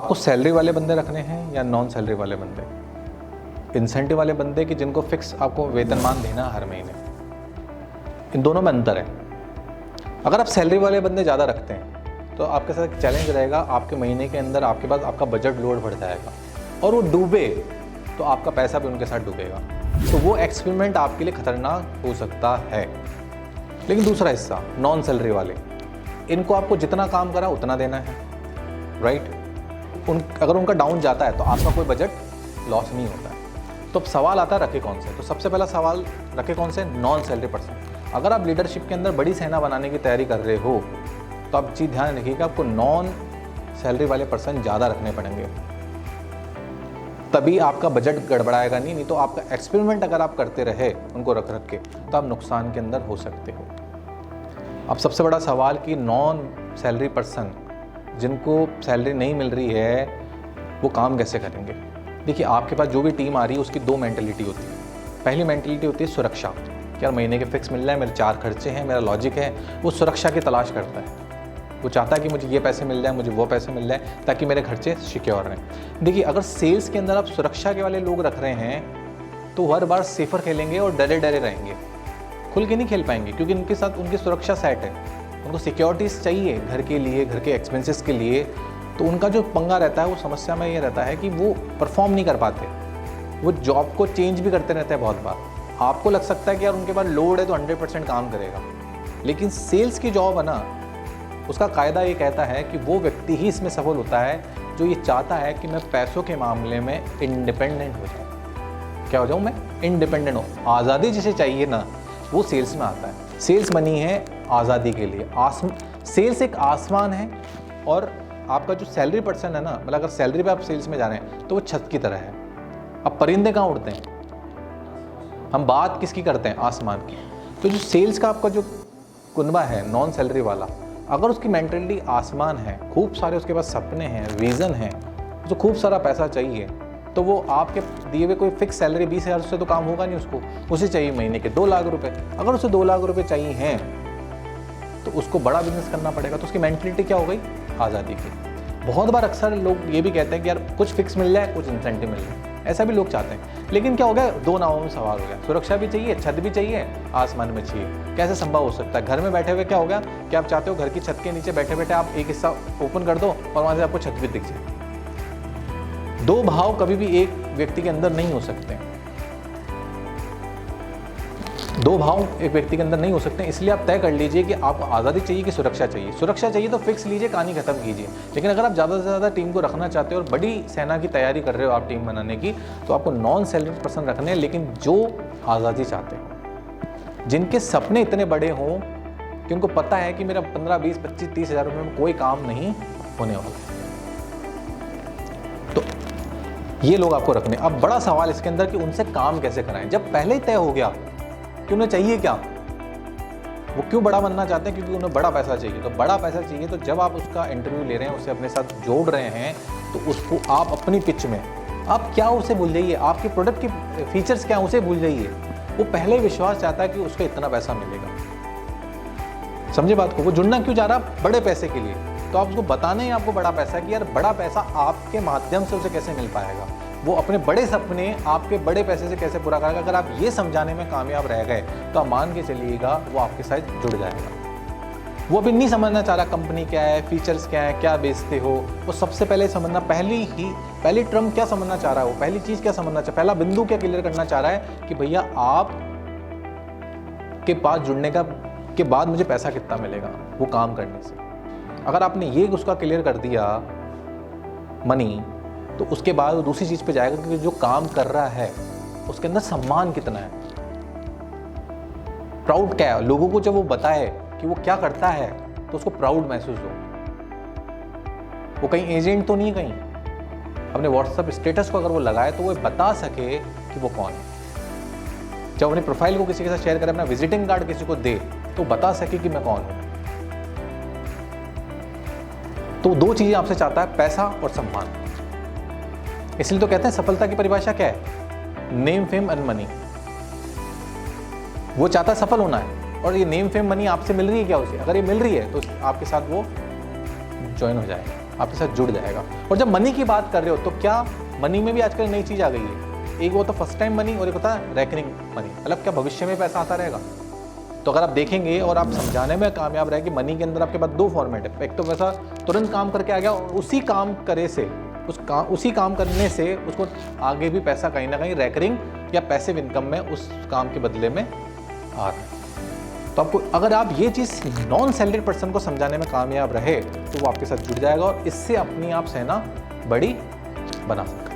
आपको सैलरी वाले बंदे रखने हैं या नॉन सैलरी वाले बंदे, इंसेंटिव वाले बंदे कि जिनको फिक्स आपको वेतनमान देना हर महीने, इन दोनों में अंतर है। अगर आप सैलरी वाले बंदे ज़्यादा रखते हैं तो आपके साथ एक चैलेंज रहेगा, आपके महीने के अंदर आपके पास आपका बजट लोड बढ़ जाएगा और वो डूबे तो आपका पैसा भी उनके साथ डूबेगा। तो वो एक्सपेरिमेंट आपके लिए खतरनाक हो सकता है। लेकिन दूसरा हिस्सा नॉन सैलरी वाले, इनको आपको जितना काम करा उतना देना है, राइट। अगर उनका डाउन जाता है तो आपका कोई बजट लॉस नहीं होता है। तो अब सवाल आता है रखे कौन से, तो सबसे पहला सवाल रखे कौन से, नॉन सैलरी पर्सन। अगर आप लीडरशिप के अंदर बड़ी सेना बनाने की तैयारी कर रहे हो तो आप चीज़ ध्यान रखिएगा, आपको नॉन सैलरी वाले पर्सन ज़्यादा रखने पड़ेंगे, तभी आपका बजट गड़बड़ाएगा नहीं तो आपका एक्सपेरिमेंट अगर आप करते रहे उनको रख के तो आप नुकसान के अंदर हो सकते हो। अब सबसे बड़ा सवाल कि नॉन सैलरी पर्सन जिनको सैलरी नहीं मिल रही है वो काम कैसे करेंगे। देखिए, आपके पास जो भी टीम आ रही है उसकी दो मेंटलिटी होती है। पहली मेंटलिटी होती है सुरक्षा, कि यार महीने के फिक्स मिल रहा है, मेरे 4 खर्चे हैं, मेरा लॉजिक है। वो सुरक्षा की तलाश करता है, वो चाहता है कि मुझे ये पैसे मिल जाए, मुझे वो पैसे मिल जाए ताकि मेरे खर्चे सिक्योर रहें। देखिए, अगर सेल्स के अंदर आप सुरक्षा के वाले लोग रख रहे हैं तो हर बार सेफर खेलेंगे और डरे डरे रहेंगे, खुल के नहीं खेल पाएंगे, क्योंकि उनके साथ उनकी सुरक्षा सेट है। उनको सिक्योरिटीज़ चाहिए घर के लिए, घर के एक्सपेंसेस के लिए। तो उनका जो पंगा रहता है, वो समस्या में ये रहता है कि वो परफॉर्म नहीं कर पाते, वो जॉब को चेंज भी करते रहते हैं बहुत बार। आपको लग सकता है कि यार उनके पास लोड है तो 100% काम करेगा, लेकिन सेल्स की जॉब है ना, उसका कायदा ये कहता है कि वो व्यक्ति ही इसमें सफल होता है जो ये चाहता है कि मैं पैसों के मामले में इंडिपेंडेंट हो जाऊँ। क्या हो जाऊँ मैं? इंडिपेंडेंट हो। आज़ादी जिसे चाहिए ना, वो सेल्स में आता है। सेल्स बनी है आज़ादी के लिए। सेल्स एक आसमान है और आपका जो सैलरी पर्सन है ना, मतलब अगर सैलरी पे आप सेल्स में जा रहे हैं तो वो छत की तरह है। अब परिंदे कहाँ उड़ते हैं, हम बात किसकी करते हैं? आसमान की। तो जो सेल्स का आपका जो कुनबा है नॉन सैलरी वाला, अगर उसकी मेंटलिटी आसमान है, खूब सारे उसके पास सपने हैं, विज़न है, जो खूब सारा पैसा चाहिए, तो वो आपके दिए हुए कोई फिक्स सैलरी 20,000 से तो काम होगा नहीं उसको। उसे चाहिए महीने के 2 लाख रुपए। अगर उसे 2 लाख रुपए चाहिए हैं तो उसको बड़ा बिजनेस करना पड़ेगा। तो उसकी मेंटलिटी क्या हो गई? आज़ादी की। बहुत बार अक्सर लोग ये भी कहते हैं कि यार कुछ फिक्स मिल जाए, कुछ इंसेंटिव मिल जाए, ऐसा भी लोग चाहते हैं। लेकिन क्या हो गया, 2 नावों में सवार हो गया। सुरक्षा भी चाहिए, छत भी चाहिए, आसमान में चाहिए। कैसे संभव हो सकता है? घर में बैठे हुए क्या हो गया कि आप चाहते हो घर की छत के नीचे बैठे बैठे आप एक हिस्सा ओपन कर दो और वहाँ से आपको छत भी दिख जाए। 2 भाव कभी भी एक व्यक्ति के अंदर नहीं हो सकते। 2 भाव एक व्यक्ति के अंदर नहीं हो सकते। इसलिए आप तय कर लीजिए कि आपको आज़ादी चाहिए कि सुरक्षा चाहिए। सुरक्षा चाहिए तो फिक्स लीजिए, कहानी खत्म कीजिए। लेकिन अगर आप ज़्यादा से ज़्यादा टीम को रखना चाहते हो और बड़ी सेना की तैयारी कर रहे हो आप टीम बनाने की, तो आपको नॉन सैलरी पर्सन रखने हैं, लेकिन जो आज़ादी चाहते हैं, जिनके सपने इतने बड़े हों कि उनको पता है कि मेरा 15, 20, 25, 30 हज़ार रुपये में कोई काम नहीं होने वाला है। तो ये लोग आपको रखने। अब बड़ा सवाल इसके अंदर कि उनसे काम कैसे कराएं। जब पहले ही तय हो गया कि उन्हें चाहिए क्या, वो क्यों बड़ा बनना चाहते हैं, क्योंकि उन्हें बड़ा पैसा चाहिए। तो बड़ा पैसा चाहिए, तो जब आप उसका इंटरव्यू ले रहे हैं, उसे अपने साथ जोड़ रहे हैं, तो उसको आप अपनी पिच में आप क्या उसे भूल जाइए, आपके प्रोडक्ट के फीचर्स क्या उसे भूल जाइए। वो पहले ही विश्वास चाहता है कि उसको इतना पैसा मिलेगा। समझे बात को? वो जुड़ना क्यों जा रहा? बड़े पैसे के लिए। तो आप उसको बताने हैं आपको बड़ा पैसा कि यार बड़ा पैसा आपके माध्यम से उसे कैसे मिल पाएगा, वो अपने बड़े सपने आपके बड़े पैसे से कैसे पूरा करेगा। अगर आप ये समझाने में कामयाब रह गए तो आप मान के चलिएगा वो आपके साथ जुड़ जाएगा। वो अभी नहीं समझना चाह रहा कंपनी क्या है, फीचर्स क्या है, क्या बेचते हो। वो सबसे पहले समझना, पहली टर्म क्या समझना चाह रहा है, वो पहली चीज़ क्या समझना चाह, पहला बिंदु क्या क्लियर करना चाह रहा है कि भैया आप के पास जुड़ने के बाद मुझे पैसा कितना मिलेगा वो काम करने से। अगर आपने ये उसका क्लियर कर दिया मनी, तो उसके बाद वो दूसरी चीज़ पे जाएगा कि जो काम कर रहा है उसके अंदर सम्मान कितना है, प्राउड क्या है। लोगों को जब वो बताए कि वो क्या करता है तो उसको प्राउड महसूस हो। वो कहीं एजेंट तो नहीं, कहीं अपने व्हाट्सएप स्टेटस को अगर वो लगाए तो वो बता सके कि वो कौन है। जब अपनी प्रोफाइल को किसी के साथ शेयर करे, अपना विजिटिंग कार्ड किसी को दे, तो बता सके कि मैं कौन हूं। तो 2 चीजें आपसे चाहता है, पैसा और सम्मान। इसलिए तो कहते हैं सफलता की परिभाषा क्या है? Name, fame and money. वो चाहता है सफल होना है, और ये नेम, फेम, मनी आपसे मिल रही है क्या उसे? अगर ये मिल रही है तो आपके साथ वो ज्वाइन हो जाएगा, आपके साथ जुड़ जाएगा। और जब मनी की बात कर रहे हो तो क्या मनी में भी आजकल नई चीज़ आ गई है, एक वो तो फर्स्ट टाइम मनी और एक होता है रेकरिंग मनी, मतलब क्या भविष्य में पैसा आता रहेगा। तो अगर आप देखेंगे और आप समझाने में कामयाब रहे कि मनी के अंदर आपके पास दो फॉर्मेट है, एक तो पैसा तुरंत काम करके आ गया और उसी काम करने से उसको आगे भी पैसा कहीं ना कहीं रेकरिंग या पैसिव इनकम में उस काम के बदले में आ रहा है। तो आपको अगर आप ये चीज़ नॉन सैलरीड पर्सन को समझाने में कामयाब रहे तो वो आपके साथ जुड़ जाएगा और इससे अपनी आप सेना बड़ी बना सकते हैं।